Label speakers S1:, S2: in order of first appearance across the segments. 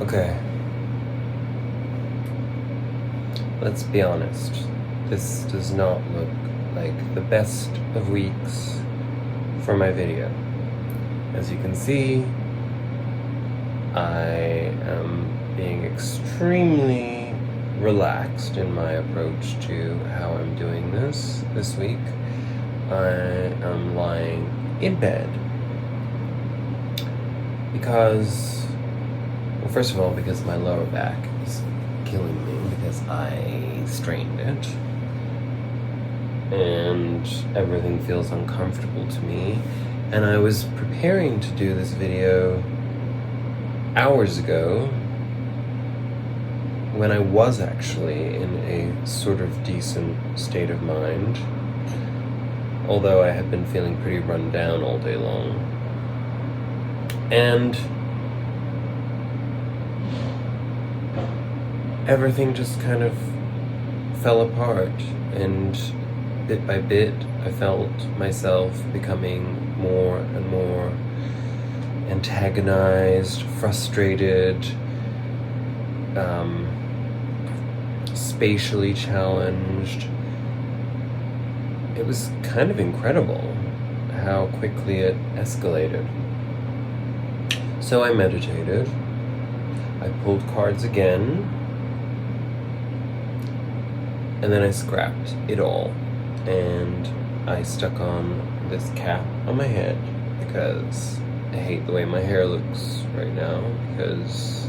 S1: Okay. Let's be honest. This does not look like the best of weeks for my video. As you can see, I am being extremely relaxed in my approach to how I'm doing this week. I am lying in bed because, well, first of all, because my lower back is killing me because I strained it and everything feels uncomfortable to me. And I was preparing to do this video hours ago when I was actually in a sort of decent state of mind, although I had been feeling pretty run down all day long. And everything just kind of fell apart, and bit by bit I felt myself becoming more and more antagonized, frustrated, spatially challenged. It was kind of incredible how quickly it escalated. So I meditated, I pulled cards again, and then I scrapped it all, and I stuck on this cap on my head because I hate the way my hair looks right now because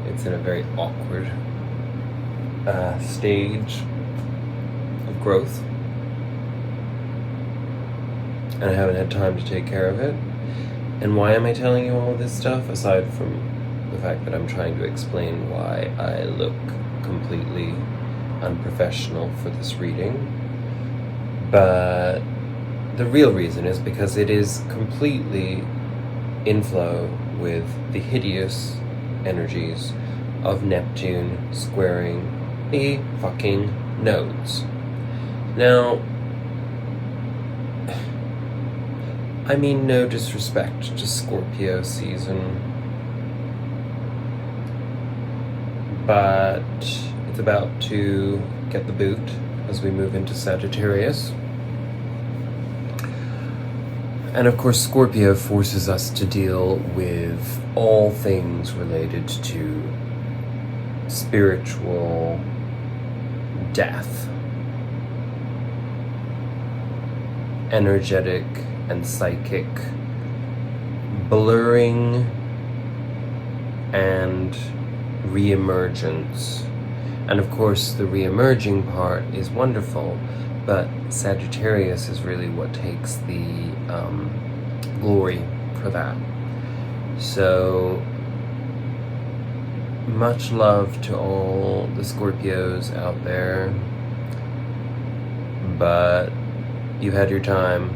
S1: it's in a very awkward stage of growth, and I haven't had time to take care of it. And why am I telling you all this stuff, aside from the fact that I'm trying to explain why I look completely unprofessional for this reading? But the real reason is because it is completely in flow with the hideous energies of Neptune squaring the fucking nodes. Now, I mean no disrespect to Scorpio season, but it's about to get the boot as we move into Sagittarius. And of course, Scorpio forces us to deal with all things related to spiritual death, energetic and psychic blurring and reemergence. And of course, the re-emerging part is wonderful, but Sagittarius is really what takes the glory for that. So, much love to all the Scorpios out there, but you've had your time.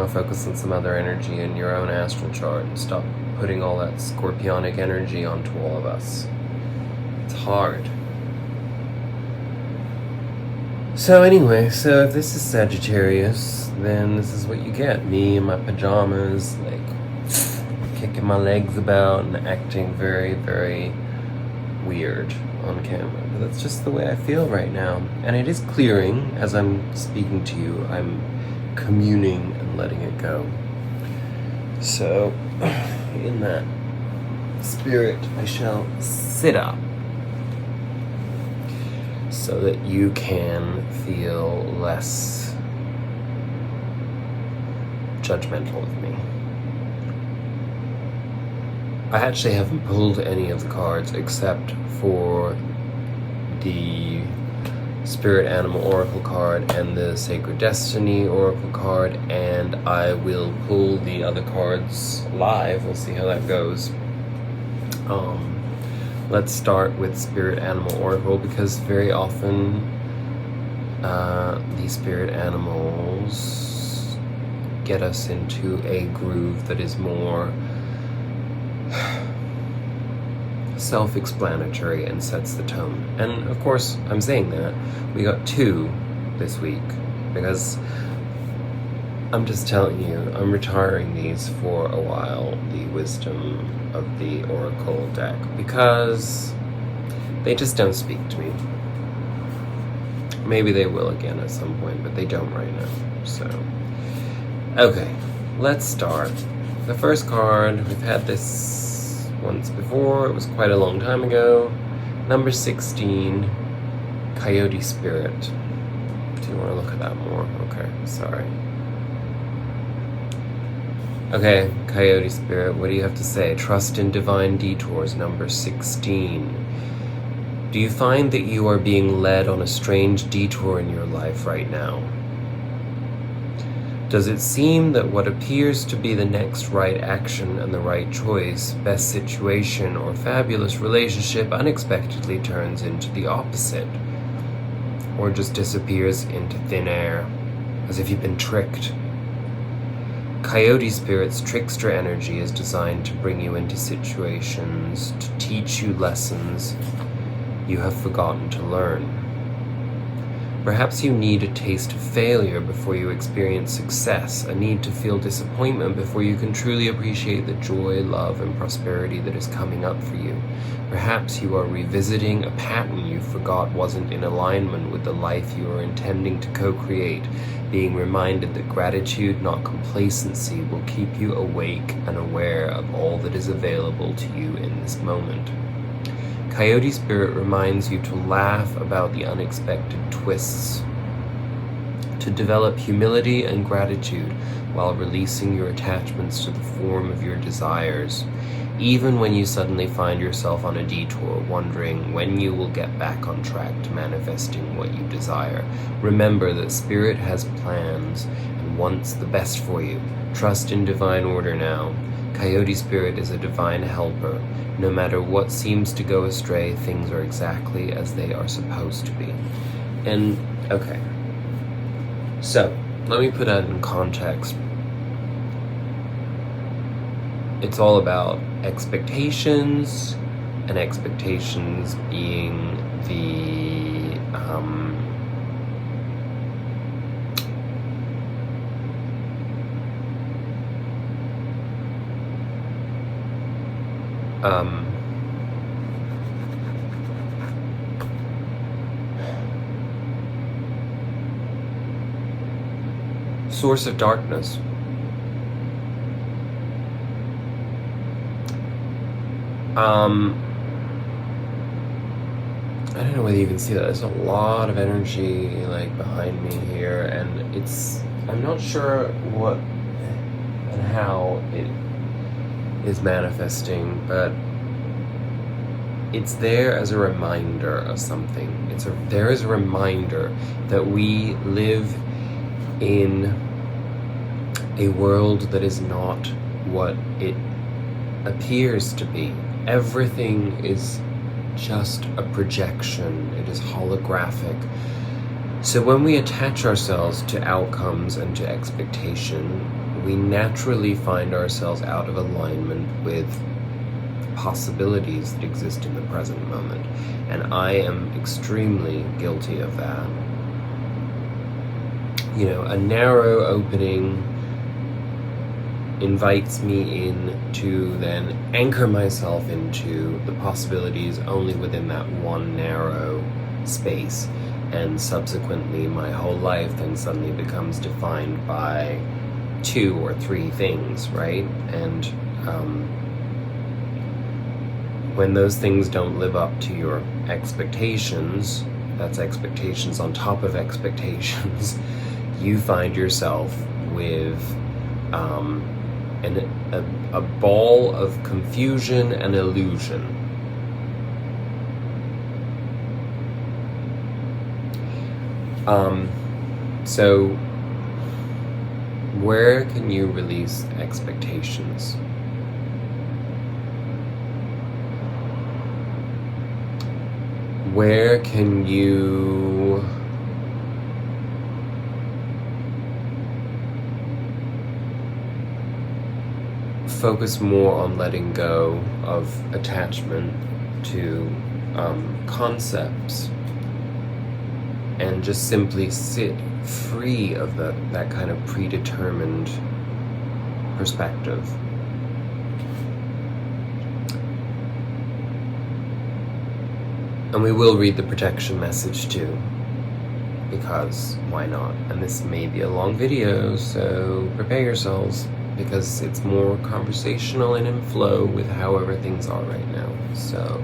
S1: Focus on some other energy in your own astral chart and stop putting all that scorpionic energy onto all of us. It's hard. So anyway, so if this is Sagittarius, then this is what you get. Me in my pajamas, like, kicking my legs about and acting very, very weird on camera. But that's just the way I feel right now. And it is clearing. As I'm speaking to you, I'm communing and letting it go. So, in that spirit, I shall sit up so that you can feel less judgmental of me. I actually haven't pulled any of the cards except for the Spirit Animal Oracle card and the Sacred Destiny Oracle card, and I will pull the other cards live. We'll see how that goes. Let's start with Spirit Animal Oracle, because very often these spirit animals get us into a groove that is more self-explanatory and sets the tone. And of course, I'm saying that we got two this week because I'm just telling you, I'm retiring these for a while, the Wisdom of the Oracle deck, because they just don't speak to me. Maybe they will again at some point, but they don't right now. So, okay, let's start. The first card, we've had this once before, it was quite a long time ago. Number 16, Coyote Spirit. Do you want to look at that more? Okay, sorry. Okay, Coyote Spirit, what do you have to say? Trust in divine detours, number 16. Do you find that you are being led on a strange detour in your life right now? Does it seem that what appears to be the next right action and the right choice, best situation, or fabulous relationship unexpectedly turns into the opposite? Or just disappears into thin air, as if you've been tricked? Coyote Spirit's trickster energy is designed to bring you into situations, to teach you lessons you have forgotten to learn. Perhaps you need a taste of failure before you experience success, a need to feel disappointment before you can truly appreciate the joy, love, and prosperity that is coming up for you. Perhaps you are revisiting a pattern you forgot wasn't in alignment with the life you are intending to co-create, being reminded that gratitude, not complacency, will keep you awake and aware of all that is available to you in this moment. Coyote Spirit reminds you to laugh about the unexpected twists, to develop humility and gratitude while releasing your attachments to the form of your desires, even when you suddenly find yourself on a detour, wondering when you will get back on track to manifesting what you desire. Remember that Spirit has plans and wants the best for you. Trust in divine order now. Coyote Spirit is a divine helper. No matter what seems to go astray, things are exactly as they are supposed to be. And, okay. So, let me put that in context. It's all about expectations, and expectations being the, source of darkness. I don't know whether you can see that. There's a lot of energy like behind me here, and I'm not sure what and how it is manifesting, but it's there as a reminder of something. There is a reminder that we live in a world that is not what it appears to be. Everything is just a projection. It is holographic. So when we attach ourselves to outcomes and to expectation, we naturally find ourselves out of alignment with possibilities that exist in the present moment. And I am extremely guilty of that. You know, a narrow opening invites me in to then anchor myself into the possibilities only within that one narrow space, and subsequently my whole life then suddenly becomes defined by 2 or 3 things, right? And when those things don't live up to your expectations, that's expectations on top of expectations, you find yourself with a ball of confusion and illusion. So where can you release expectations? Where can you focus more on letting go of attachment to concepts and just simply sit free of that kind of predetermined perspective. And we will read the protection message too, because why not? And this may be a long video, so prepare yourselves, because it's more conversational and in flow with however things are right now. So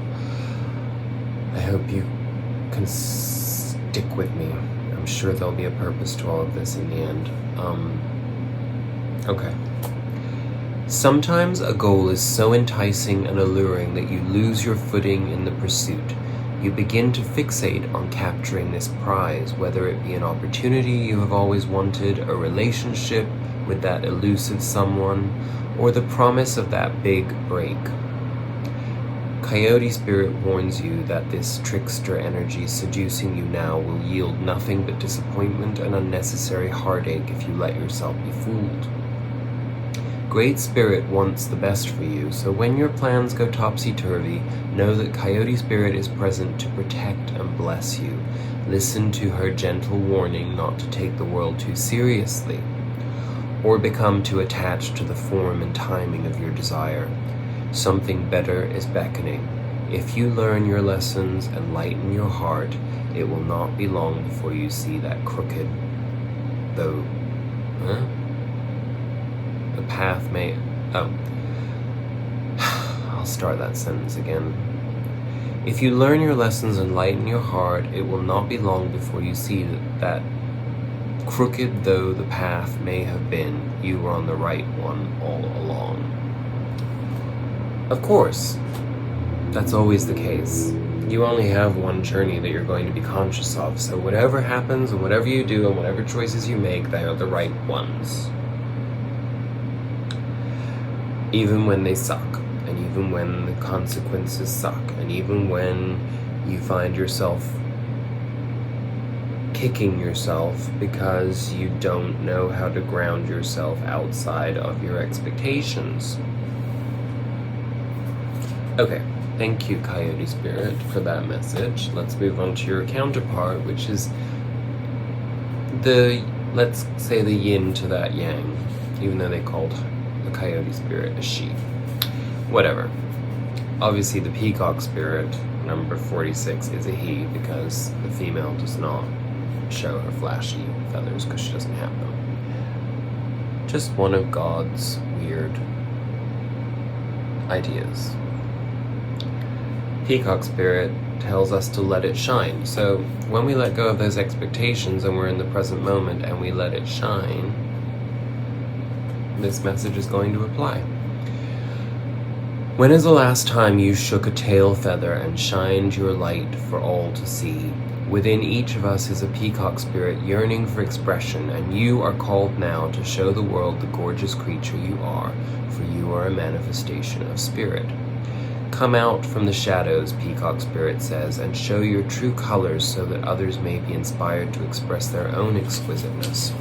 S1: I hope you can stick with me. I'm sure there'll be a purpose to all of this in the end. Okay. Sometimes a goal is so enticing and alluring that you lose your footing in the pursuit. You begin to fixate on capturing this prize, whether it be an opportunity you have always wanted, a relationship with that elusive someone, or the promise of that big break. Coyote Spirit warns you that this trickster energy seducing you now will yield nothing but disappointment and unnecessary heartache if you let yourself be fooled. Great Spirit wants the best for you, so when your plans go topsy-turvy, know that Coyote Spirit is present to protect and bless you. Listen to her gentle warning not to take the world too seriously, or become too attached to the form and timing of your desire. Something better is beckoning. If you learn your lessons and lighten your heart, it will not be long before you see that crooked, though... The path may... I'll start that sentence again. If you learn your lessons and lighten your heart, it will not be long before you see that crooked though the path may have been, you were on the right one all along. Of course, that's always the case. You only have one journey that you're going to be conscious of, so whatever happens and whatever you do and whatever choices you make, they are the right ones. Even when they suck, and even when the consequences suck, and even when you find yourself kicking yourself because you don't know how to ground yourself outside of your expectations. Okay, thank you, Coyote Spirit, for that message. Let's move on to your counterpart, which is let's say the yin to that yang, even though they called the Coyote Spirit a she. Whatever. Obviously the Peacock Spirit, number 46, is a he, because the female does not show her flashy feathers because she doesn't have them. Just one of God's weird ideas. Peacock Spirit tells us to let it shine. So when we let go of those expectations and we're in the present moment and we let it shine, this message is going to apply. When is the last time you shook a tail feather and shined your light for all to see? Within each of us is a peacock spirit yearning for expression, and you are called now to show the world the gorgeous creature you are, for you are a manifestation of spirit. Come out from the shadows, Peacock Spirit says, and show your true colors so that others may be inspired to express their own exquisiteness.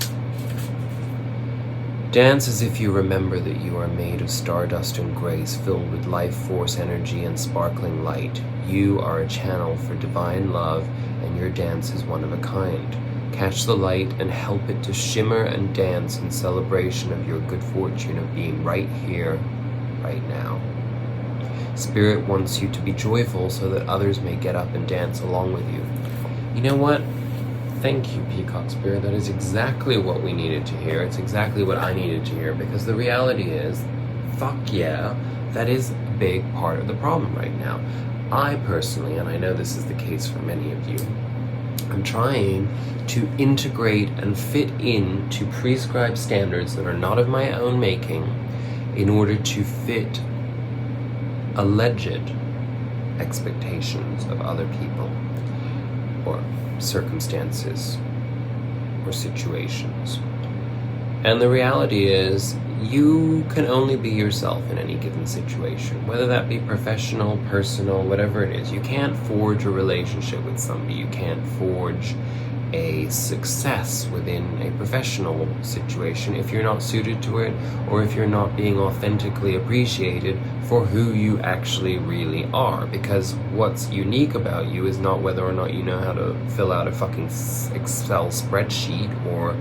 S1: Dance as if you remember that you are made of stardust and grace, filled with life force, energy, and sparkling light. You are a channel for divine love, and your dance is one of a kind. Catch the light and help it to shimmer and dance in celebration of your good fortune of being right here, right now. Spirit wants you to be joyful so that others may get up and dance along with you. You know what? Thank you, Peacock Spirit. That is exactly what we needed to hear. It's exactly what I needed to hear, because the reality is, fuck yeah, that is a big part of the problem right now. I personally, and I know this is the case for many of you, I'm trying to integrate and fit into prescribed standards that are not of my own making in order to fit alleged expectations of other people or circumstances or situations. And the reality is, you can only be yourself in any given situation, whether that be professional, personal, whatever it is. You can't forge a relationship with somebody. You can't forge a success within a professional situation if you're not suited to it, or if you're not being authentically appreciated for who you actually really are. Because what's unique about you is not whether or not you know how to fill out a fucking Excel spreadsheet, or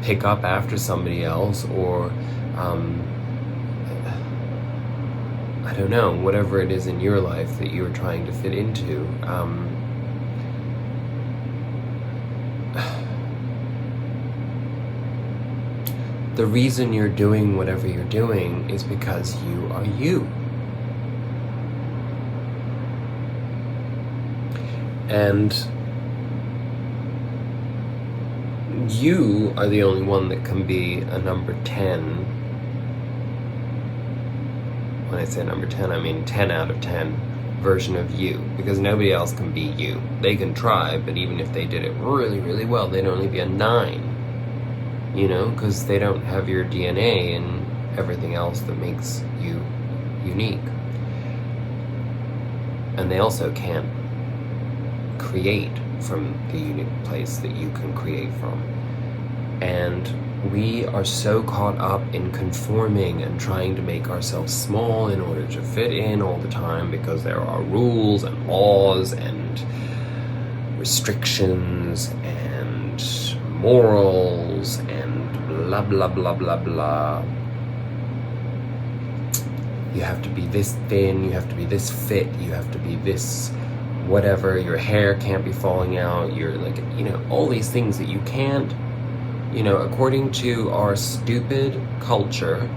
S1: pick up after somebody else, or I don't know, whatever it is in your life that you're trying to fit into. The reason you're doing whatever you're doing is because you are you. And you are the only one that can be a number 10. When I say number 10, I mean 10 out of 10 version of you, because nobody else can be you. They can try, but even if they did it really, really well, they'd only be a 9, because they don't have your DNA and everything else that makes you unique. And they also can't create from the unique place that you can create from. And we are so caught up in conforming and trying to make ourselves small in order to fit in all the time, because there are rules and laws and restrictions and morals and blah blah blah blah blah. You have to be this thin, you have to be this fit, you have to be this whatever, your hair can't be falling out, you're like, all these things that you can't, according to our stupid culture,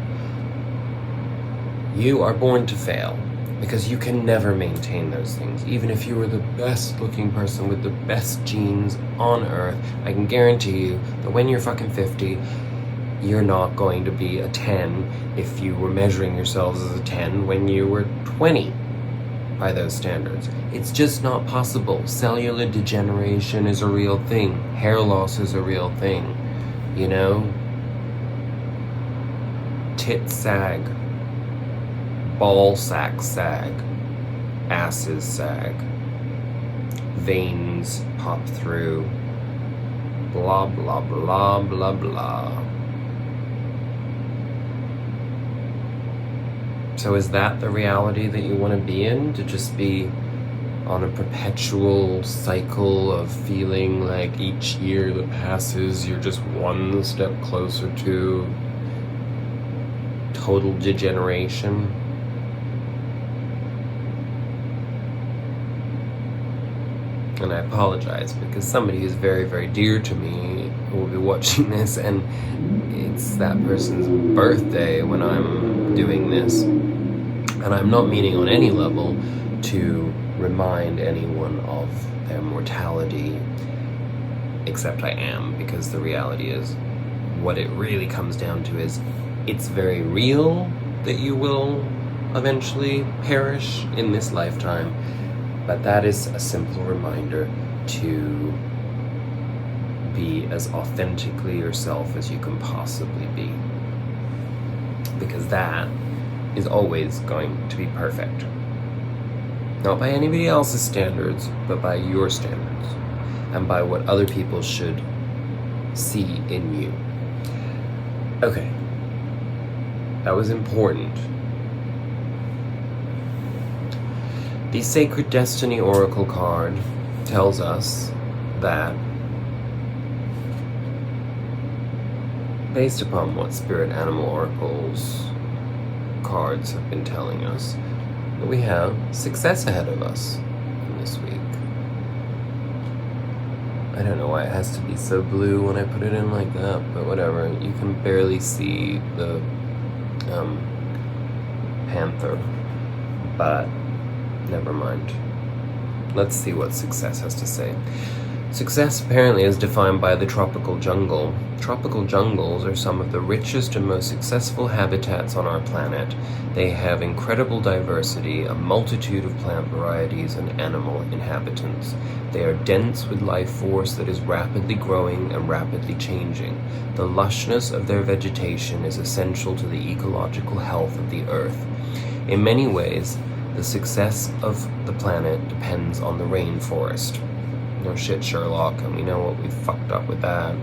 S1: you are born to fail, because you can never maintain those things. Even if you were the best looking person with the best genes on earth, I can guarantee you that when you're fucking 50, you're not going to be a 10 if you were measuring yourselves as a 10 when you were 20 by those standards. It's just not possible. Cellular degeneration is a real thing. Hair loss is a real thing. Tits sag, ball sacks sag, asses sag, veins pop through, blah blah blah blah blah. So is that the reality that you want to be in? To just be on a perpetual cycle of feeling like each year that passes, you're just one step closer to total degeneration? And I apologize, because somebody who's very, very dear to me will be watching this, and it's that person's birthday when I'm doing this. And I'm not meaning on any level to remind anyone of their mortality, except I am, because the reality is, what it really comes down to is, it's very real that you will eventually perish in this lifetime, but that is a simple reminder to be as authentically yourself as you can possibly be, because that is always going to be perfect. Not by anybody else's standards, but by your standards, and by what other people should see in you. Okay, that was important. The Sacred Destiny Oracle card tells us that, based upon what Spirit Animal Oracles cards have been telling us, that we have success ahead of us in this week. I don't know why it has to be so blue when I put it in like that, but whatever. You can barely see the panther, but never mind. Let's see what success has to say. Success apparently is defined by the tropical jungle. Tropical jungles are some of the richest and most successful habitats on our planet. They have incredible diversity, a multitude of plant varieties and animal inhabitants. They are dense with life force that is rapidly growing and rapidly changing. The lushness of their vegetation is essential to the ecological health of the earth. In many ways, The success of the planet depends on the rainforest. No shit, Sherlock, and we know what we fucked up with that.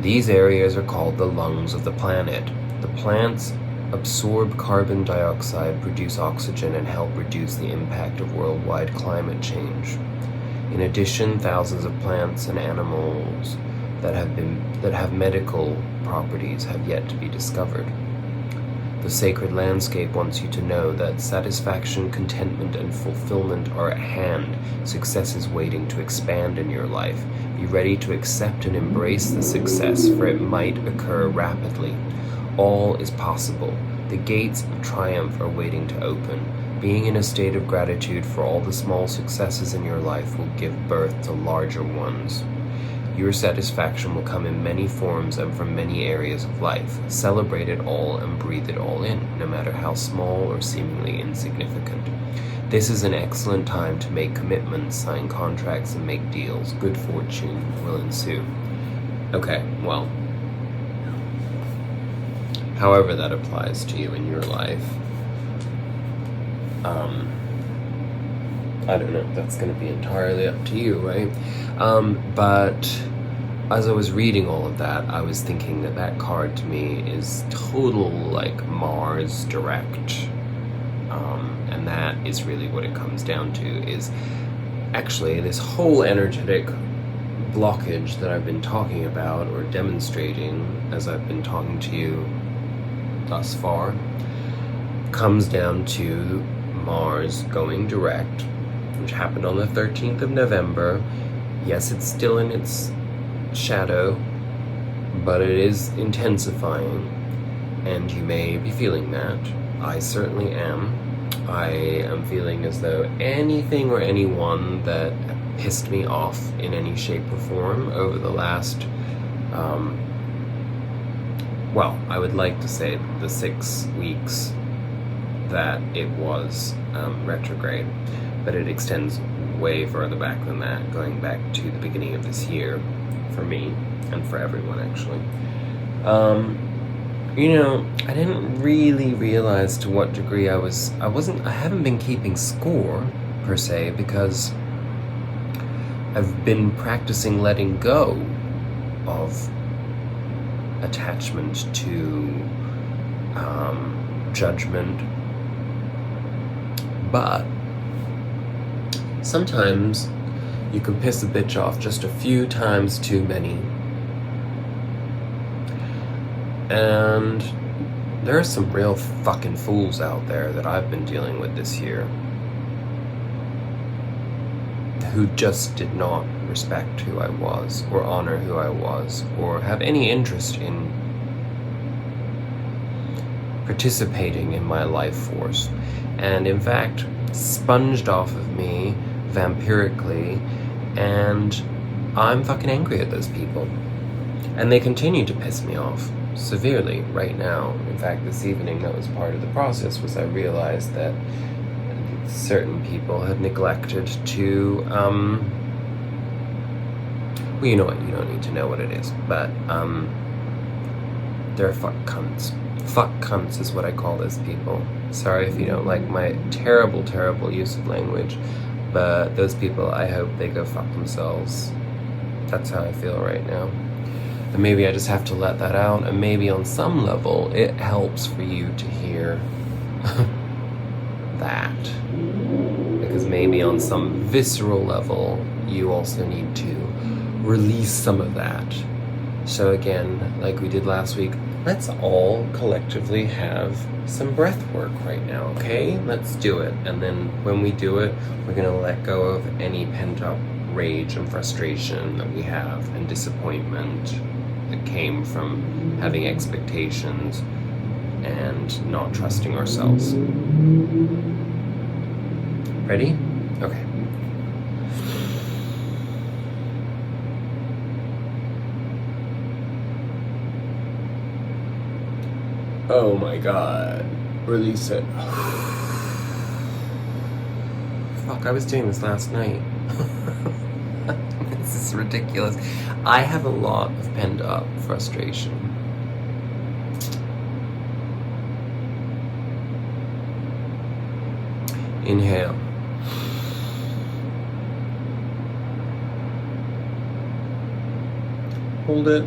S1: These areas are called the lungs of the planet. The plants absorb carbon dioxide, produce oxygen, and help reduce the impact of worldwide climate change. In addition, thousands of plants and animals that have medical properties have yet to be discovered. The sacred landscape wants you to know that satisfaction, contentment, and fulfillment are at hand. Success is waiting to expand in your life. Be ready to accept and embrace the success, for it might occur rapidly. All is possible. The gates of triumph are waiting to open. Being in a state of gratitude for all the small successes in your life will give birth to larger ones. Your satisfaction will come in many forms and from many areas of life. Celebrate it all and breathe it all in, no matter how small or seemingly insignificant. This is an excellent time to make commitments, sign contracts, and make deals. Good fortune will ensue. Okay, well, however that applies to you in your life, I don't know, that's going to be entirely up to you, right? But as I was reading all of that, I was thinking that that card to me is total, like, Mars direct. And that is really what it comes down to, is actually this whole energetic blockage that I've been talking about or demonstrating as I've been talking to you thus far comes down to Mars going direct, which happened on the 13th of November. Yes, it's still in its shadow, but it is intensifying, and you may be feeling that. I certainly am. I am feeling as though anything or anyone that pissed me off in any shape or form over the last, well, I would like to say the 6 weeks that it was retrograde, but it extends way further back than that, going back to the beginning of this year for me and for everyone, actually. I didn't really realize to what degree I haven't been keeping score per se, because I've been practicing letting go of attachment to judgment. But sometimes you can piss a bitch off just a few times too many. And there are some real fucking fools out there that I've been dealing with this year who just did not respect who I was, or honor who I was, or have any interest in participating in my life force, and in fact sponged off of me vampirically, and I'm fucking angry at those people. And they continue to piss me off severely right now. In fact, this evening, that was part of the process, was I realized that certain people had neglected to, well, you know what, you don't need to know what it is, but, they're fuck cunts. Fuck cunts is what I call those people. Sorry if you don't like my terrible, terrible use of language, but those people, I hope they go fuck themselves. That's how I feel right now. And maybe I just have to let that out, and maybe on some level it helps for you to hear that. Because maybe on some visceral level, you also need to release some of that. So again, like we did last week, let's all collectively have some breath work right now, okay? Let's do it. And then when we do it, we're gonna let go of any pent-up rage and frustration that we have, and disappointment that came from having expectations and not trusting ourselves. Ready? Okay. Oh my god. Release it. Fuck, I was doing this last night. This is ridiculous. I have a lot of pent up frustration. Inhale. Hold it.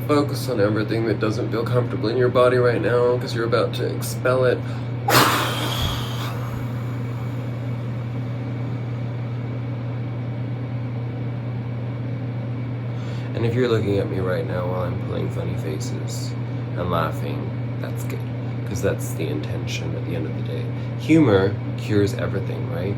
S1: Focus on everything that doesn't feel comfortable in your body right now because you're about to expel it. And if you're looking at me right now while I'm pulling funny faces and laughing, that's good, because that's the intention at the end of the day. Humor cures everything, right?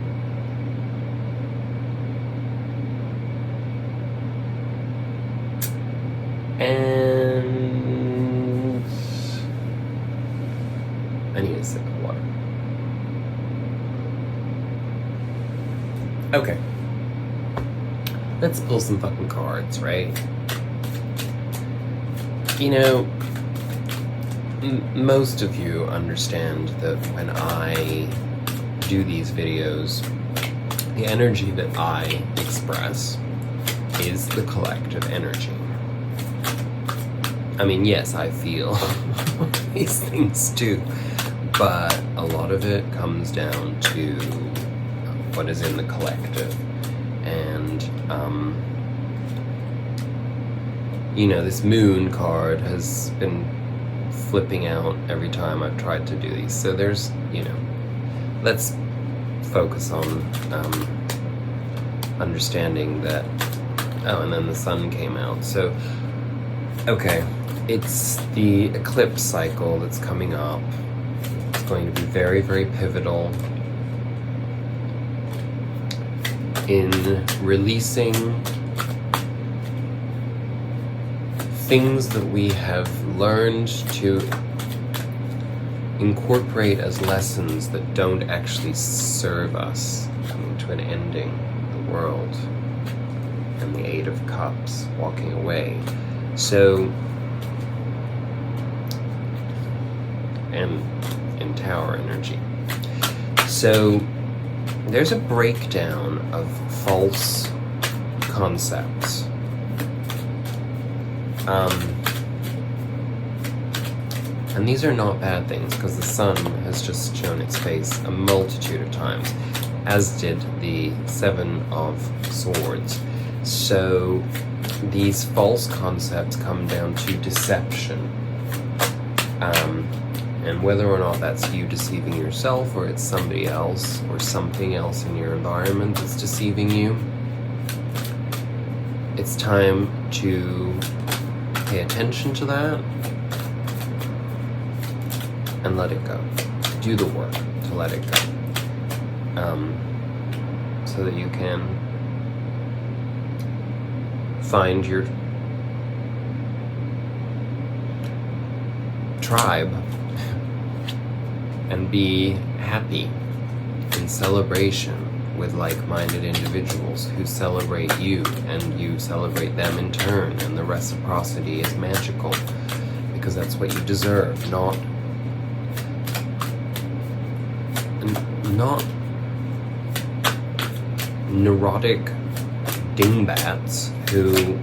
S1: And I need a sip of water. Okay. Let's pull some fucking cards, right? You know, most of you understand that when I do these videos, the energy that I express is the collective energy. I mean, yes, I feel these things too, but a lot of it comes down to what is in the collective. And, you know, this moon card has been flipping out every time I've tried to do these. So there's, you know, let's focus on understanding that. Oh, and then the sun came out. So, okay, it's the eclipse cycle that's coming up. It's going to be very, very pivotal in releasing things that we have learned to incorporate as lessons that don't actually serve us, coming to an ending, the world, and the Eight of Cups, walking away. So, and in Tower energy. So, there's a breakdown of false concepts. And these are not bad things, because the sun has just shown its face a multitude of times, as did the Seven of Swords. So these false concepts come down to deception. And whether or not that's you deceiving yourself, or it's somebody else or something else in your environment that's deceiving you, it's time to pay attention to that and let it go. Do the work to let it go. So that you can find your tribe and be happy in celebration with like-minded individuals who celebrate you, and you celebrate them in turn, and the reciprocity is magical, because that's what you deserve, not neurotic dingbats who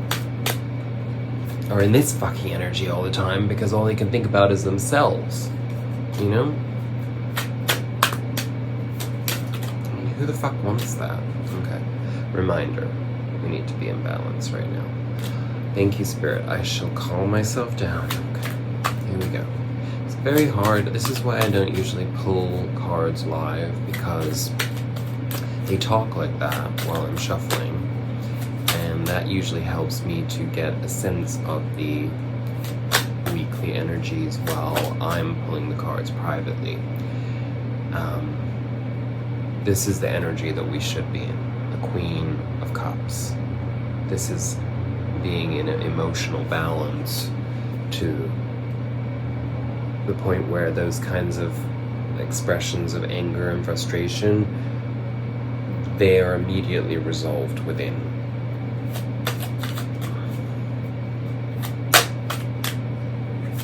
S1: are in this fucking energy all the time because all they can think about is themselves, you know? Who the fuck wants that? Okay. Reminder. We need to be in balance right now. Thank you, Spirit. I shall calm myself down. Okay. Here we go. It's very hard. This is why I don't usually pull cards live, because they talk like that while I'm shuffling. And that usually helps me to get a sense of the weekly energies while I'm pulling the cards privately. This is the energy that we should be in, the Queen of Cups. This is being in an emotional balance to the point where those kinds of expressions of anger and frustration, they are immediately resolved within.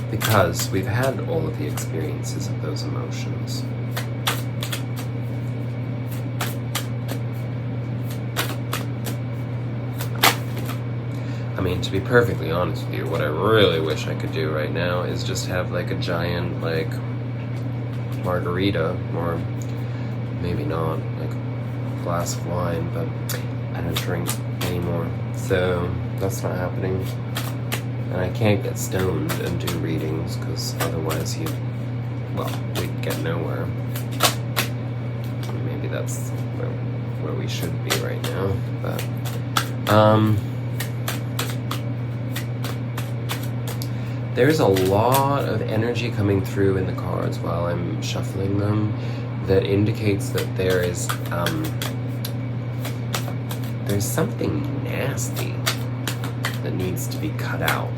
S1: Because we've had all of the experiences of those emotions. I mean, to be perfectly honest with you, what I really wish I could do right now is just have like a giant, like, margarita, or maybe not, like a glass of wine, but I don't drink anymore, so that's not happening. And I can't get stoned and do readings, because otherwise we'd get nowhere. Maybe that's where we should be right now, but there's a lot of energy coming through in the cards while I'm shuffling them that indicates that there's something nasty that needs to be cut out.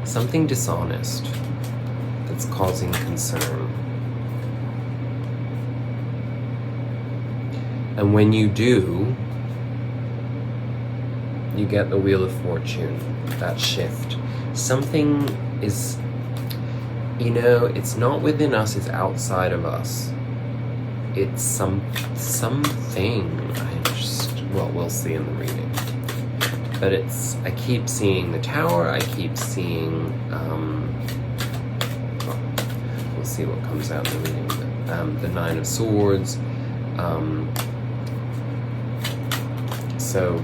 S1: Something dishonest that's causing concern. And when you do, you get the Wheel of Fortune, that shift. Something is, it's not within us, it's outside of us. It's something, we'll see in the reading. But I keep seeing the Tower, I keep seeing, we'll see what comes out in the reading. The Nine of Swords. So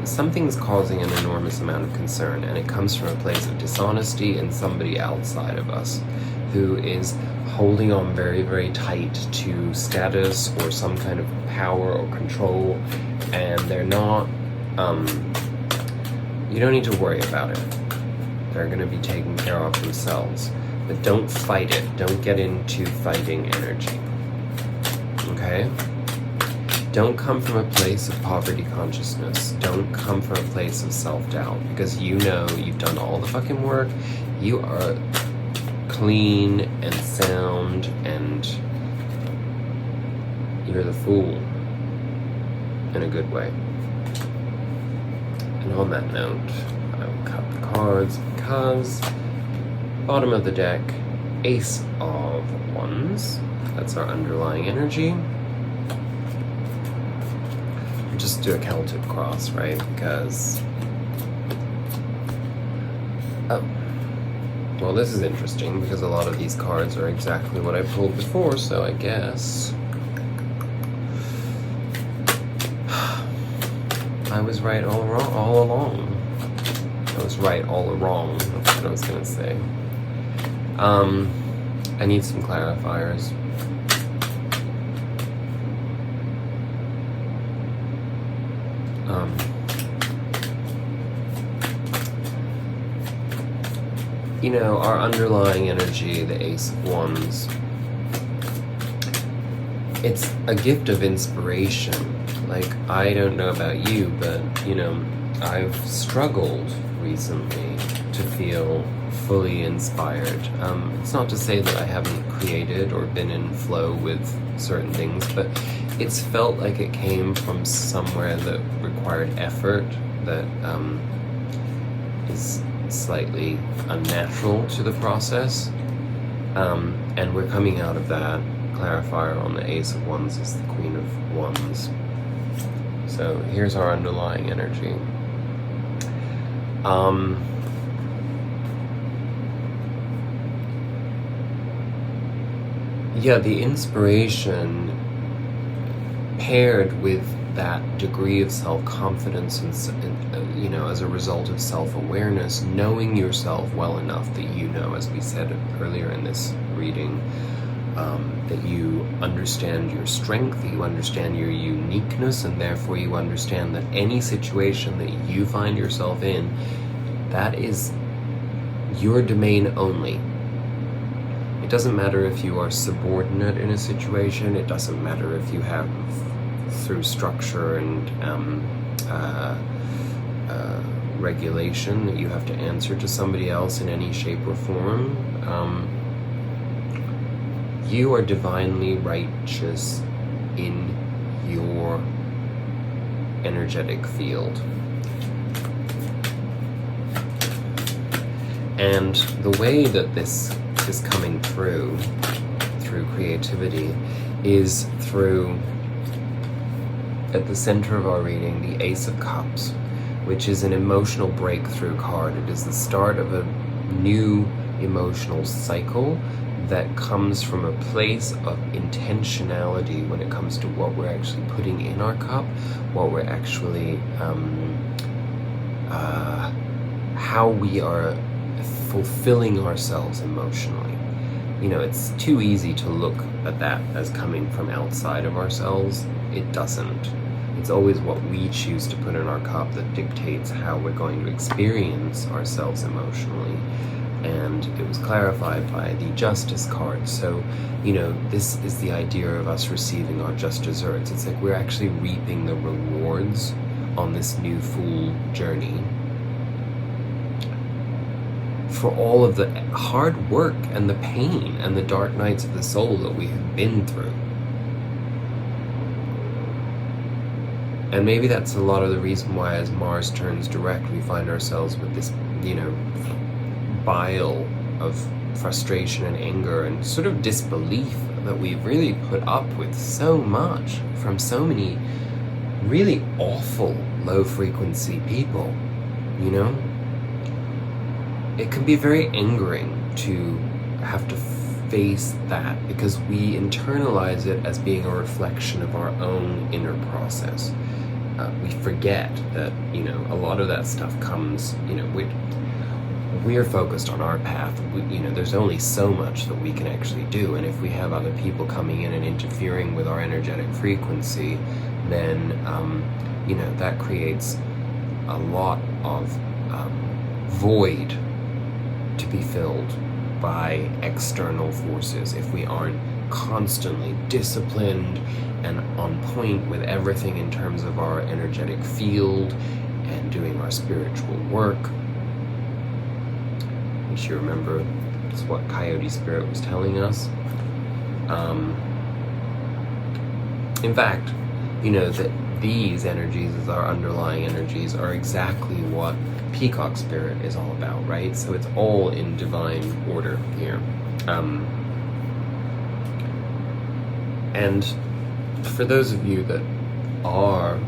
S1: something's causing an enormous amount of concern, and it comes from a place of dishonesty and somebody outside of us who is holding on very, very tight to status or some kind of power or control, and they're not, you don't need to worry about it. They're going to be taken care of themselves. But don't fight it. Don't get into fighting energy. Okay? Don't come from a place of poverty consciousness. Don't come from a place of self-doubt, because you've done all the fucking work. You are clean and sound, and you're the fool in a good way. And on that note, I will cut the cards because bottom of the deck, Ace of Wands. That's our underlying energy. Just do a Celtic cross, right? Because well, this is interesting because a lot of these cards are exactly what I pulled before, so I guess I was right all along. I was right all wrong. That's what I was gonna say. I need some clarifiers. Our underlying energy, the Ace of Wands, it's a gift of inspiration. Like, I don't know about you, but, I've struggled recently to feel fully inspired. It's not to say that I haven't created or been in flow with certain things, but it's felt like it came from somewhere that required effort, that is slightly unnatural to the process, and we're coming out of that. Clarifier on the Ace of Wands is the Queen of Wands. So here's our underlying energy. The inspiration paired with that degree of self-confidence and as a result of self-awareness, knowing yourself well enough that as we said earlier in this reading, that you understand your strength, that you understand your uniqueness, and therefore you understand that any situation that you find yourself in, that is your domain only. It doesn't matter if you are subordinate in a situation, it doesn't matter if you have, through structure and regulation, that you have to answer to somebody else in any shape or form. You are divinely righteous in your energetic field. And the way that this is coming through creativity, is through, at the center of our reading, the Ace of Cups, which is an emotional breakthrough card. It is the start of a new emotional cycle that comes from a place of intentionality when it comes to what we're actually putting in our cup, what we're actually, how we are fulfilling ourselves emotionally. You know, it's too easy to look at that as coming from outside of ourselves. It doesn't. It's always what we choose to put in our cup that dictates how we're going to experience ourselves emotionally. And it was clarified by the Justice card. So, you know, this is the idea of us receiving our just desserts. It's like we're actually reaping the rewards on this new Fool journey for all of the hard work and the pain and the dark nights of the soul that we have been through. And maybe that's a lot of the reason why, as Mars turns direct, we find ourselves with this, you know, bile of frustration and anger and sort of disbelief that we've really put up with so much from so many really awful low-frequency people, you know? It can be very angering to have to face that because we internalize it as being a reflection of our own inner process. We forget that, you know, a lot of that stuff comes, you know, we're focused on our path. You know, there's only so much that we can actually do, and if we have other people coming in and interfering with our energetic frequency, then, you know, that creates a lot of void to be filled by external forces if we aren't constantly disciplined and on point with everything in terms of our energetic field and doing our spiritual work, which you remember is what Coyote Spirit was telling us. In fact, you know, that these energies as our underlying energies are exactly what Peacock Spirit is all about, right? So it's all in divine order here. And for those of you that are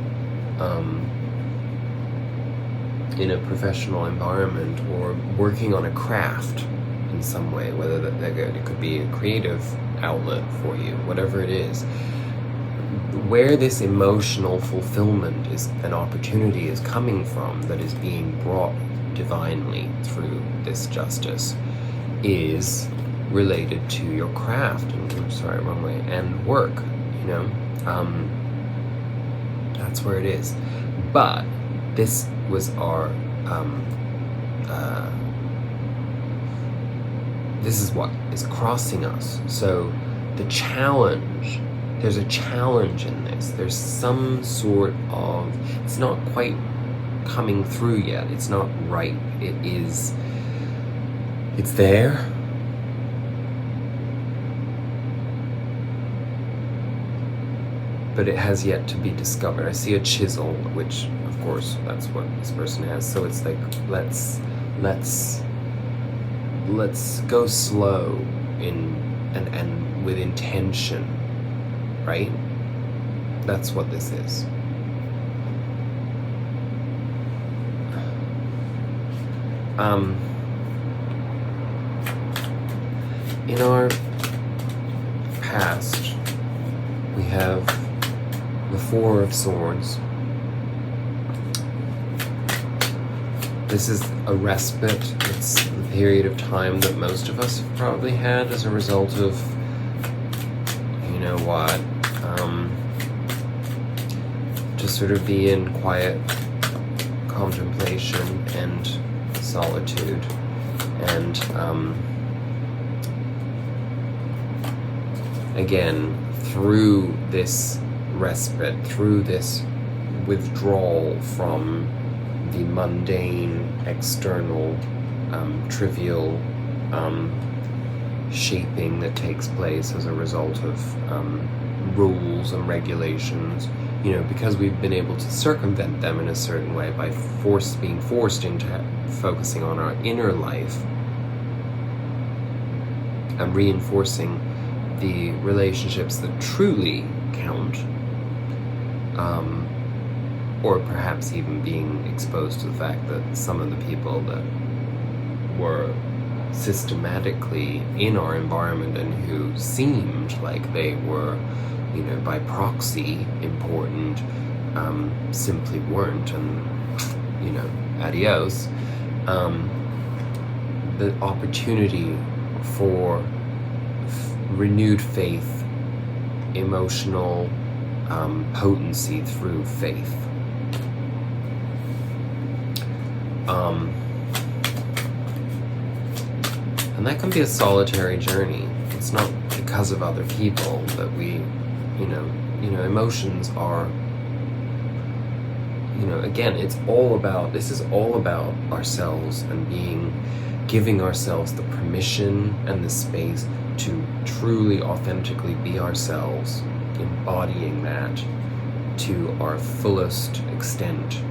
S1: in a professional environment or working on a craft in some way, whether it could be a creative outlet for you, whatever it is, where this emotional fulfillment is an opportunity is coming from that is being brought divinely through this justice is related to your craft and work, you know. That's where it is. But this was our this is what is crossing us. So the challenge, there's a challenge in this. There's some sort of, it's not quite coming through yet. It's not right. It's there. But it has yet to be discovered. I see a chisel, which of course that's what this person has. So it's like, let's go slow and with intention, right? That's what this is. In our past, we have the Four of Swords. This is a respite. It's the period of time that most of us have probably had as a result of, you know what, to sort of be in quiet contemplation and solitude. And again, through this respite, through this withdrawal from the mundane, external, trivial shaping that takes place as a result of rules and regulations, you know, because we've been able to circumvent them in a certain way by being forced into focusing on our inner life and reinforcing the relationships that truly count, or perhaps even being exposed to the fact that some of the people that were systematically in our environment and who seemed like they were, by proxy important, simply weren't, and, adios. The opportunity for renewed faith, emotional potency through faith. And that can be a solitary journey. It's not because of other people that we, emotions are, again, this is all about ourselves and giving ourselves the permission and the space to truly, authentically be ourselves, embodying that to our fullest extent.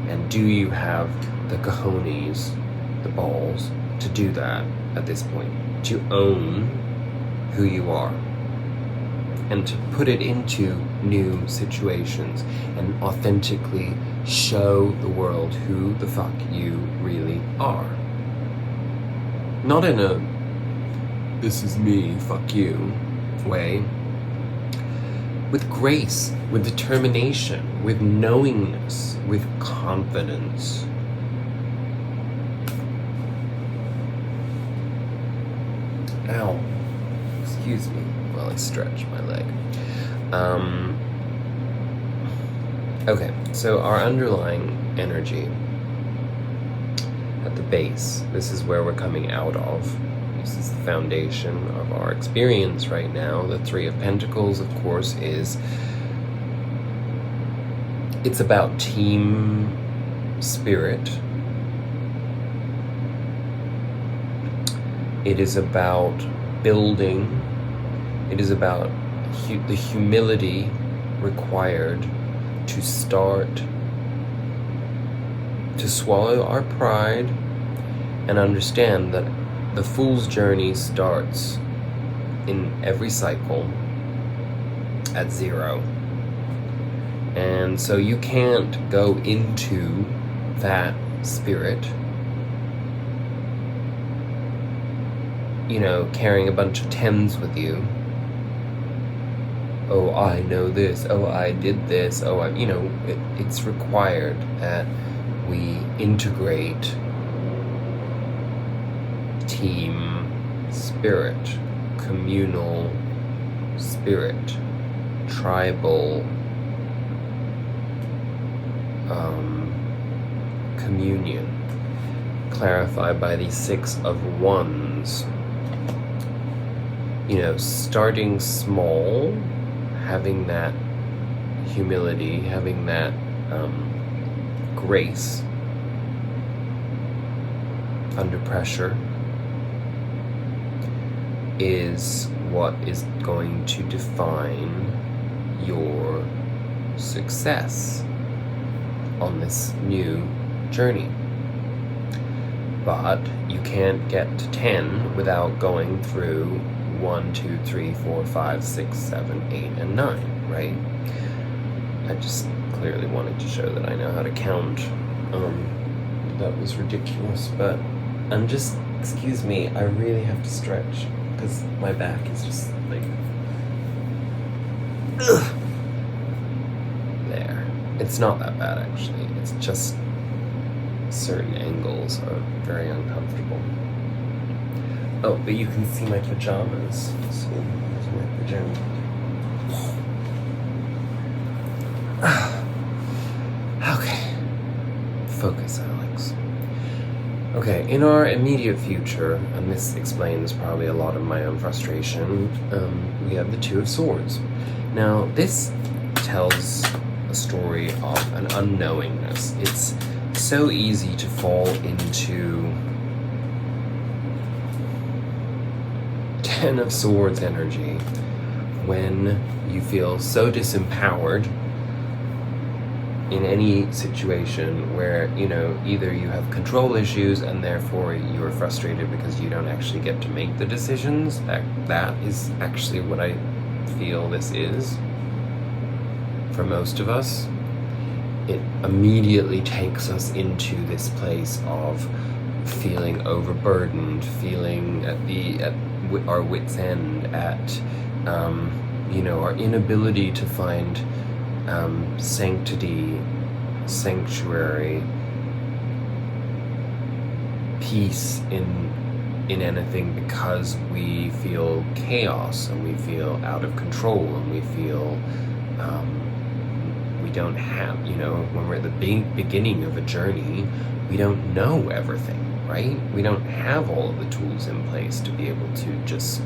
S1: And do you have the cojones, the balls, to do that at this point? To own who you are and to put it into new situations and authentically show the world who the fuck you really are. Not in a this is me, fuck you way. With grace, with determination, with knowingness, with confidence. Ow. Excuse me while I stretch my leg. Okay, so our underlying energy at the base, this is where we're coming out of. This is the foundation of our experience right now. The Three of Pentacles, of course, it's about team spirit. It is about building. It is about the humility required to start to swallow our pride and understand that the fool's journey starts in every cycle at 0. And so you can't go into that spirit, carrying a bunch of 10s with you. Oh, I know this. Oh, I did this. Oh, it's required that we integrate team spirit, communal spirit, tribal communion, clarified by the 6 of Wands. Starting small, having that humility, having that grace under pressure is what is going to define your success on this new journey. But you can't get to 10 without going through 1, 2, 3, 4, 5, 6, 7, 8, and 9, right? I just clearly wanted to show that I know how to count. That was ridiculous, but excuse me, I really have to stretch because my back is just like, ugh. There. It's not that bad actually, it's just certain angles are very uncomfortable. Oh, but you can see my pajamas. So, here's my pajamas. Okay. Focus, Alex. Okay, in our immediate future, and this explains probably a lot of my own frustration, we have the Two of Swords. Now, this tells a story of an unknowingness. It's so easy to fall into Ten of Swords energy when you feel so disempowered in any situation where, either you have control issues and therefore you're frustrated because you don't actually get to make the decisions. That is actually what I feel this is for most of us. It immediately takes us into this place of feeling overburdened, feeling at our wits' end, at our inability to find sanctity, sanctuary, peace in anything, because we feel chaos and we feel out of control and we feel we don't have, when we're at the beginning of a journey, we don't know everything, right? We don't have all of the tools in place to be able to just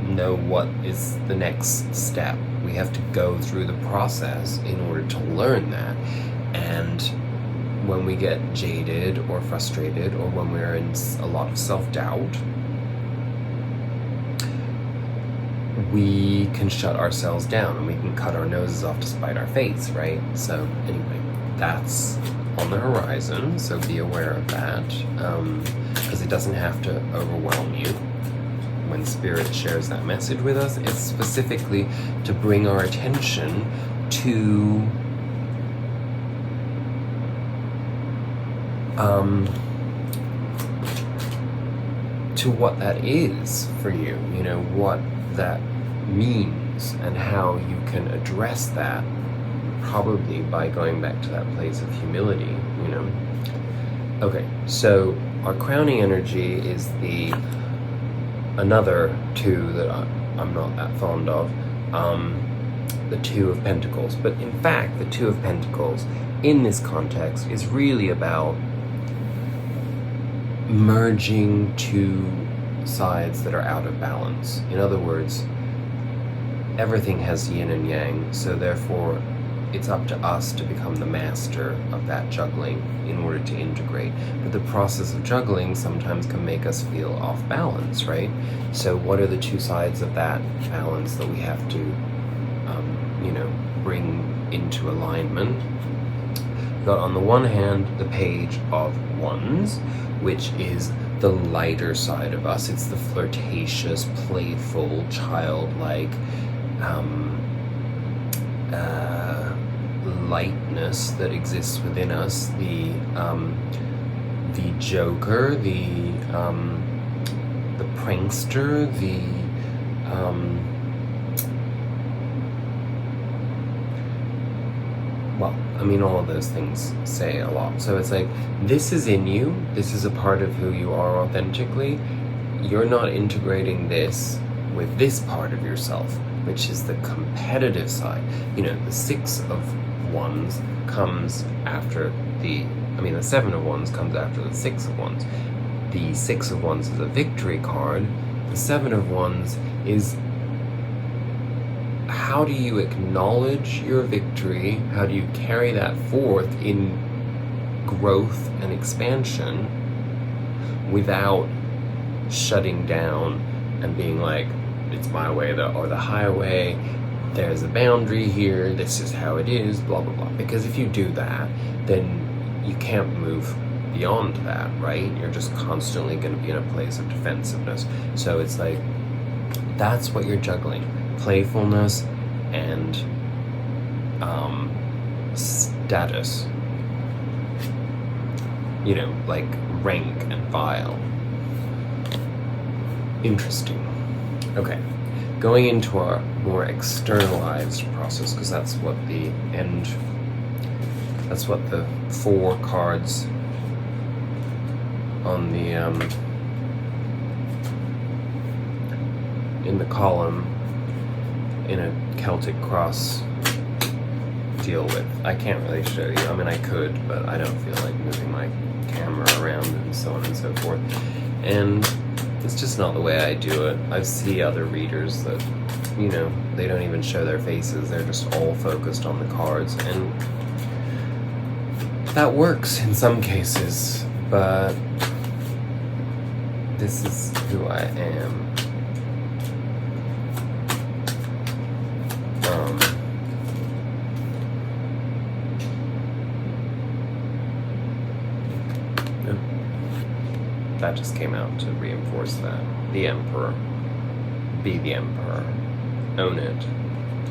S1: know what is the next step. We have to go through the process in order to learn that. And when we get jaded or frustrated, or when we're in a lot of self-doubt, we can shut ourselves down and we can cut our noses off to spite our face, right? So anyway, that's on the horizon, so be aware of that, because it doesn't have to overwhelm you. When Spirit shares that message with us, it's specifically to bring our attention to what that is for you, what that means, and how you can address that, probably by going back to that place of humility, Okay, so our crowning energy is another two that I'm not that fond of, the Two of Pentacles. But in fact, the Two of Pentacles in this context is really about merging two sides that are out of balance. In other words, everything has yin and yang, so therefore it's up to us to become the master of that juggling in order to integrate. But the process of juggling sometimes can make us feel off balance, right? So what are the two sides of that balance that we have to bring into alignment? We've got on the one hand the Page of Wands, which is the lighter side of us. It's the flirtatious, playful, childlike lightness that exists within us. The joker, the prankster, all of those things say a lot. So it's like, this is in you, this is a part of who you are authentically. You're not integrating this with this part of yourself, which is the competitive side. The Six of Wands comes after the Seven of Wands comes after the Six of Wands. The Six of Wands is a victory card. The Seven of Wands is, how do you acknowledge your victory? How do you carry that forth in growth and expansion without shutting down and being like, it's my way or the highway, there's a boundary here, this is how it is, blah, blah, blah. Because if you do that, then you can't move beyond that, right? You're just constantly going to be in a place of defensiveness. So it's like, that's what you're juggling. Playfulness and status. Like rank and file. Interesting. Okay, going into our more externalized process, because that's what the four cards on the in the column in a Celtic cross deal with. I can't really show you. I could, but I don't feel like moving my camera around and so on and so forth. And it's just not the way I do it. I see other readers that, they don't even show their faces. They're just all focused on the cards. And that works in some cases, but this is who I am. That just came out to reinforce that. The Emperor. Be the Emperor. Own it.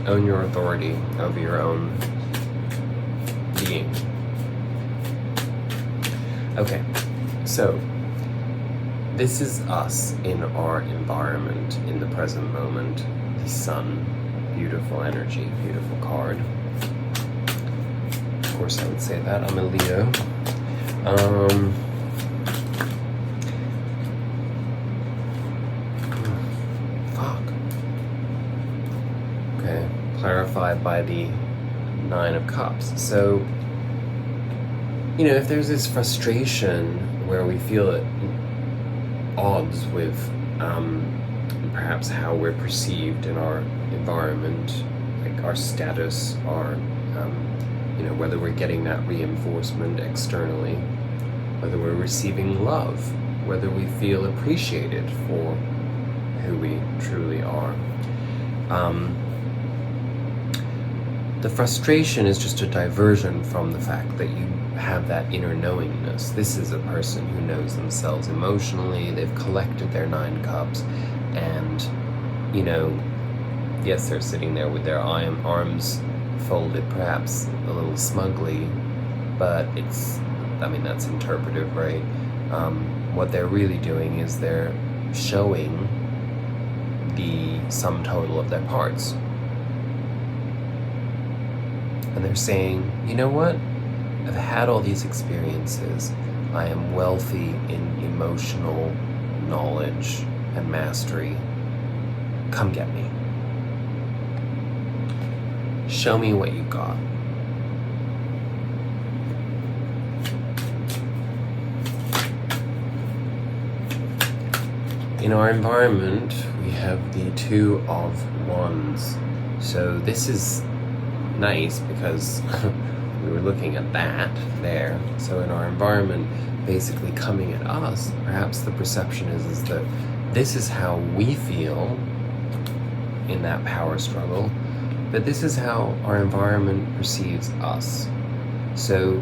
S1: Own your authority over your own being. Okay, so this is us in our environment in the present moment. The sun, beautiful energy, beautiful card. Of course, I would say that. I'm a Leo. Okay, clarified by the Nine of Cups. So, if there's this frustration where we feel at odds with perhaps how we're perceived in our environment, like our status, our whether we're getting that reinforcement externally, whether we're receiving love, whether we feel appreciated for who we truly are. The frustration is just a diversion from the fact that you have that inner knowingness. This is a person who knows themselves emotionally, they've collected their 9 cups, and, yes, they're sitting there with their arms folded, perhaps a little smugly, but that's interpretive, right? What they're really doing is they're showing the sum total of their parts. And they're saying, you know what? I've had all these experiences. I am wealthy in emotional knowledge and mastery. Come get me. Show me what you got. In our environment, we have the Two of Wands. So this is nice because we were looking at that there. So in our environment, basically coming at us, perhaps the perception is that this is how we feel in that power struggle, but this is how our environment perceives us. So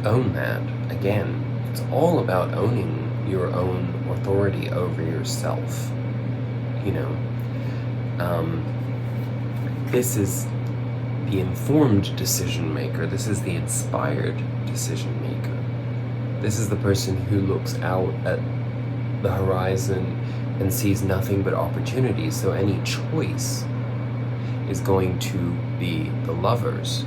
S1: own that. Again, it's all about owning your own authority over yourself. This is the informed decision maker. This is the inspired decision maker. This is the person who looks out at the horizon and sees nothing but opportunities. So any choice is going to be the Lovers.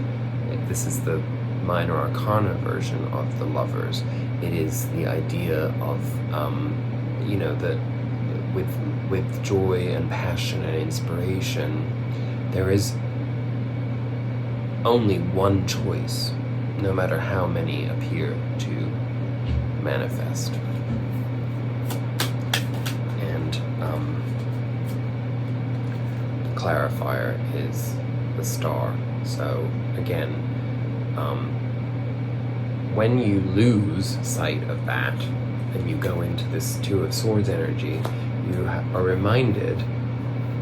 S1: This is the minor arcana version of the Lovers. It is the idea of, that with joy and passion and inspiration, there is only one choice, no matter how many appear to manifest. And the clarifier is the Star. So again, when you lose sight of that and you go into this Two of Swords energy, you are reminded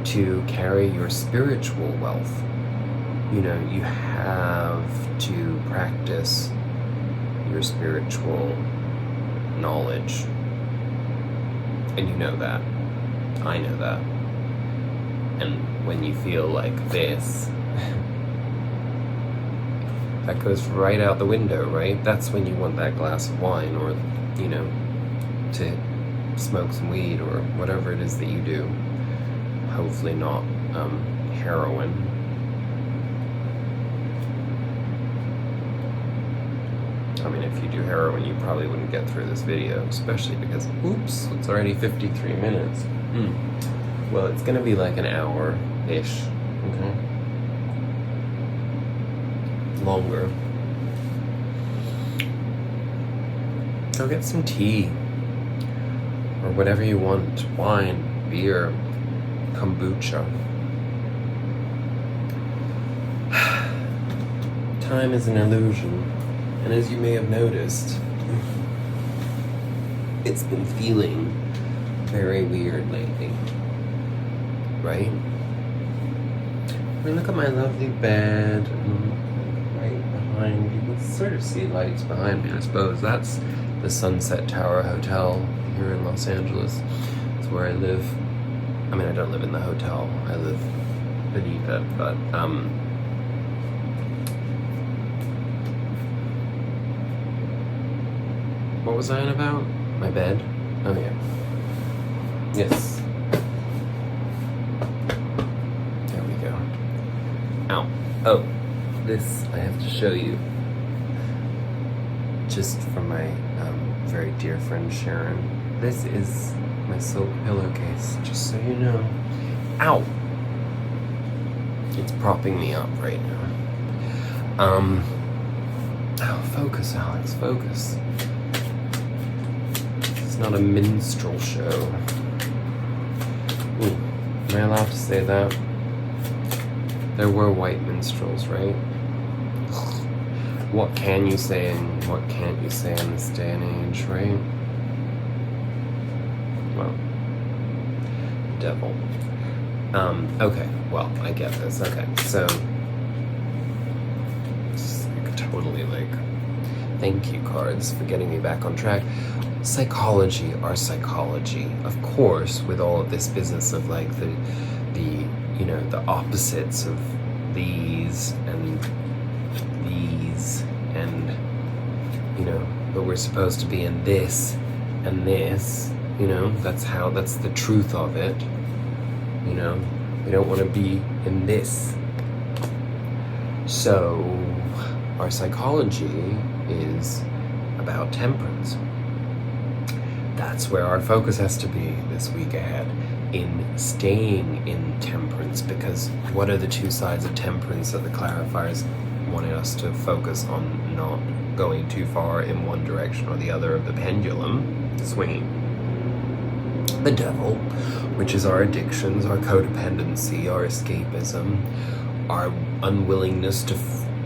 S1: to carry your spiritual wealth. You have to practice your spiritual knowledge. And you know that. I know that. And when you feel like this, that goes right out the window, right? That's when you want that glass of wine or, to smoke some weed or whatever it is that you do. Hopefully not heroin. If you do heroin, you probably wouldn't get through this video, especially because, oops, it's already 53 minutes. Well, it's gonna be like an hour-ish, okay? Longer. Go get some tea, or whatever you want, wine, beer, kombucha. Time is an illusion. And as you may have noticed, it's been feeling very weird lately, right? Look at my lovely bed, right behind you. You can sort of see lights behind me, I suppose. That's the Sunset Tower Hotel here in Los Angeles. It's where I live. I don't live in the hotel. I live beneath it, but What was I on about? My bed? Oh yeah. Yes. There we go. Ow. Oh, this I have to show you. Just from my very dear friend Sharon. This is my silk pillowcase, just so you know. Ow! It's propping me up right now. Oh, focus, Alex, focus. It's not a minstrel show. Ooh, am I allowed to say that? There were white minstrels, right? What can you say and what can't you say in this day and age, right? Well, devil. Okay, well, I get this. Okay, so it's like totally like, thank you cards for getting me back on track. Psychology, our psychology, of course, with all of this business of like the you know, the opposites of these and these, and you know, but we're supposed to be in this and this, you know, that's the truth of it, you know, we don't want to be in this. So our psychology is about temperance. That's where our focus has to be this week ahead, in staying in temperance, because what are the two sides of temperance that the clarifiers wanted us to focus on, not going too far in one direction or the other of the pendulum swinging? The devil, which is our addictions, our codependency, our escapism, our unwillingness to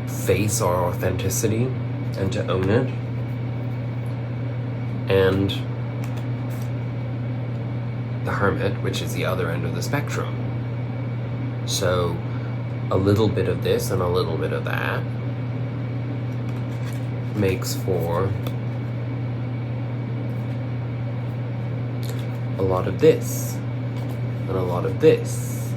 S1: face our authenticity and to own it, and the hermit, which is the other end of the spectrum. So a little bit of this and a little bit of that makes for a lot of this and a lot of this.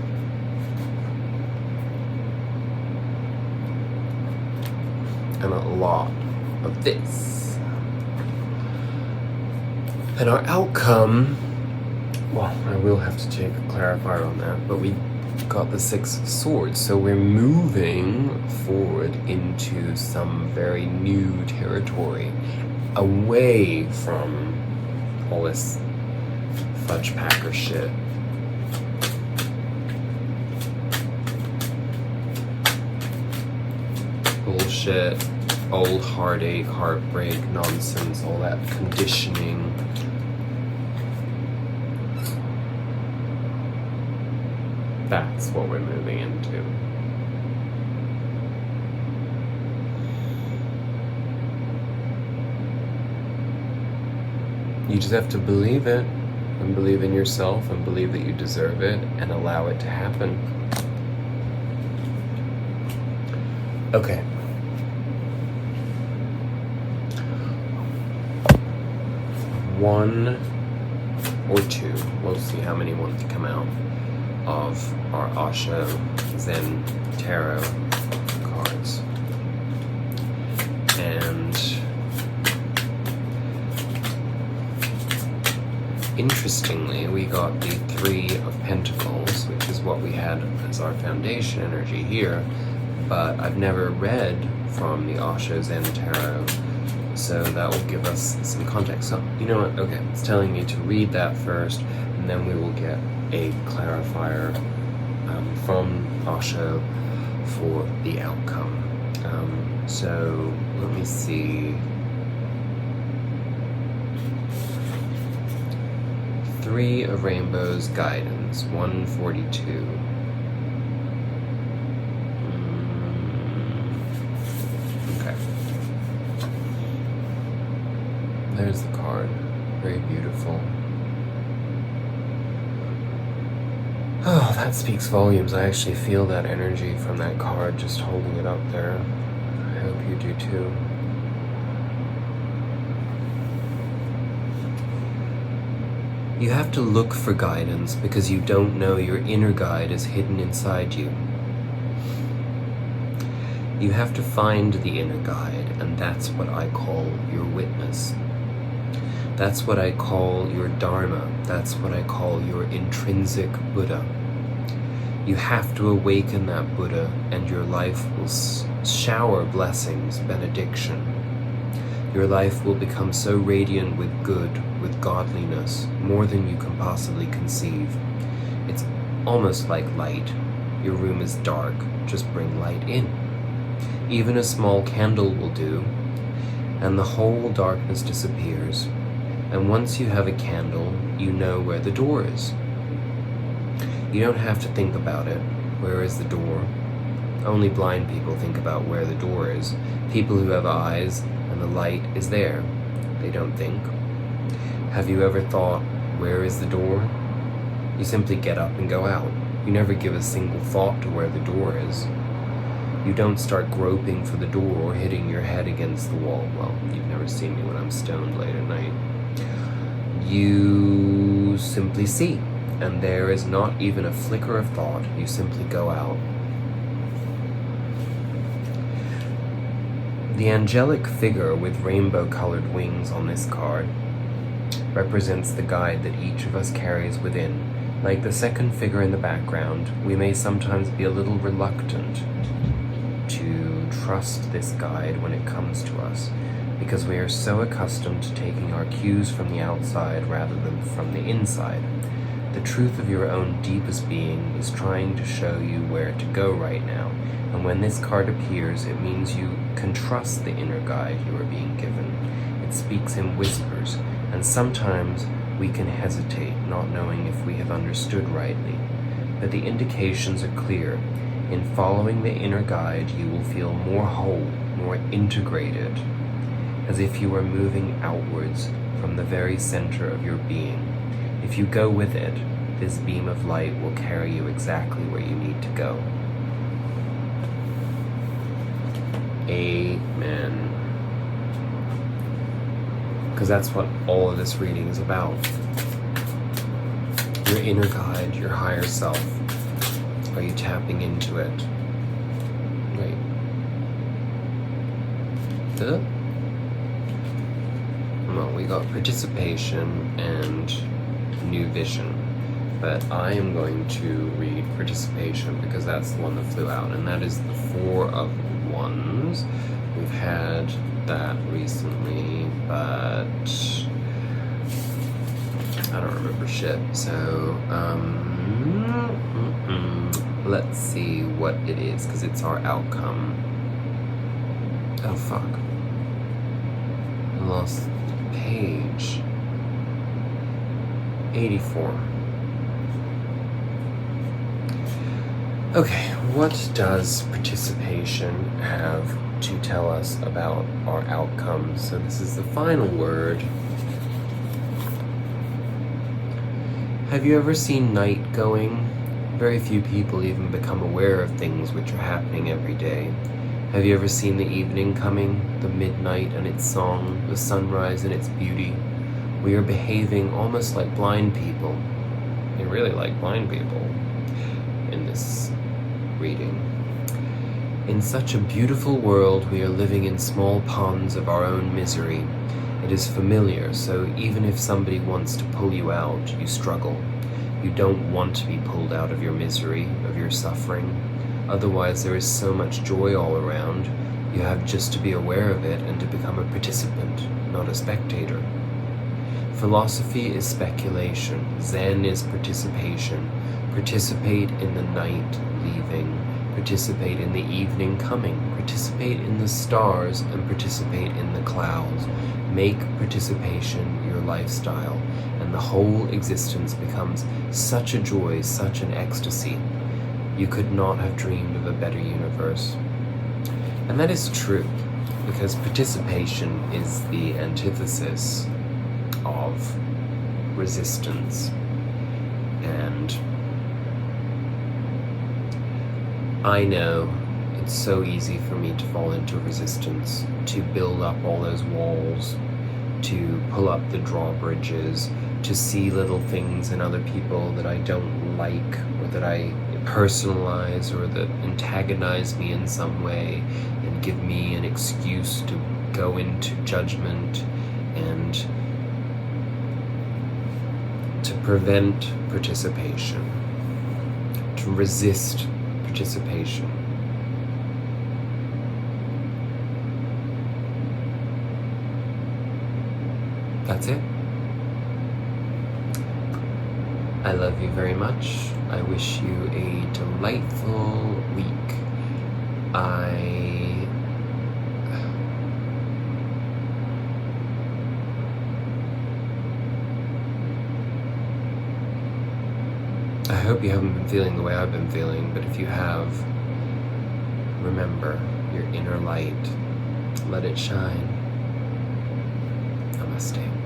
S1: And a lot of this. And our outcome, well, I will have to take a clarifier on that, but we got the 6 of Swords, so we're moving forward into some very new territory, away from all this fudge packer shit. Bullshit, old heartache, heartbreak, nonsense, all that conditioning. That's what we're moving into. You just have to believe it, and believe in yourself, and believe that you deserve it, and allow it to happen. Okay. One or two, we'll see how many want to come out, of our Osho Zen Tarot cards. And interestingly, we got the 3 of Pentacles, which is what we had as our foundation energy here, but I've never read from the Osho Zen Tarot, so that will give us some context. So, you know what, okay, it's telling me to read that first, and then we will get a clarifier from Osho for the outcome. So let me see. 3 of Rainbows guidance, 142. Okay. There's the card. Very beautiful. Oh, that speaks volumes. I actually feel that energy from that card, just holding it up there. I hope you do too. You have to look for guidance because you don't know your inner guide is hidden inside you. You have to find the inner guide, and that's what I call your witness. That's what I call your Dharma. That's what I call your intrinsic Buddha. You have to awaken that Buddha, and your life will shower blessings, benediction. Your life will become so radiant with good, with godliness, more than you can possibly conceive. It's almost like light. Your room is dark, just bring light in. Even a small candle will do, and the whole darkness disappears. And once you have a candle, you know where the door is. You don't have to think about it. Where is the door? Only blind people think about where the door is. People who have eyes and the light is there. They don't think. Have you ever thought, where is the door? You simply get up and go out. You never give a single thought to where the door is. You don't start groping for the door or hitting your head against the wall. Well, you've never seen me when I'm stoned late at night. You simply see, and there is not even a flicker of thought. You simply go out. The angelic figure with rainbow-colored wings on this card represents the guide that each of us carries within. Like the second figure in the background, we may sometimes be a little reluctant to trust this guide when it comes to us, because we are so accustomed to taking our cues from the outside rather than from the inside. The truth of your own deepest being is trying to show you where to go right now, and when this card appears, it means you can trust the inner guide you are being given. It speaks in whispers, and sometimes we can hesitate, not knowing if we have understood rightly. But the indications are clear. In following the inner guide, you will feel more whole, more integrated, as if you were moving outwards from the very center of your being. If you go with it, this beam of light will carry you exactly where you need to go. Amen. Because that's what all of this reading is about. Your inner guide, your higher self. Are you tapping into it? Wait. Well, we got participation and new vision. But I am going to read participation because that's the one that flew out, and that is the Four of Wands. We've had that recently, but I don't remember shit. So, let's see what it is, because it's our outcome. Oh, fuck. I lost the page. 84. Okay, what does participation have to tell us about our outcome? So this is the final word. Have you ever seen night going? Very few people even become aware of things which are happening every day. Have you ever seen the evening coming, the midnight and its song, the sunrise and its beauty? We are behaving almost like blind people. You're really like blind people in this reading. In such a beautiful world, we are living in small ponds of our own misery. It is familiar, so even if somebody wants to pull you out, you struggle. You don't want to be pulled out of your misery, of your suffering. Otherwise, there is so much joy all around. You have just to be aware of it and to become a participant, not a spectator. Philosophy is speculation. Zen is participation. Participate in the night leaving. Participate in the evening coming. Participate in the stars and participate in the clouds. Make participation your lifestyle, and the whole existence becomes such a joy, such an ecstasy. You could not have dreamed of a better universe. And that is true, because participation is the antithesis of resistance. And I know it's so easy for me to fall into resistance, to build up all those walls, to pull up the drawbridges, to see little things in other people that I don't like, or that I personalize, or that antagonize me in some way and give me an excuse to go into judgment and prevent participation, to resist participation. That's it. I love you very much. I wish you a delightful week. I hope you haven't been feeling the way I've been feeling, but if you have, remember your inner light. Let it shine. Namaste.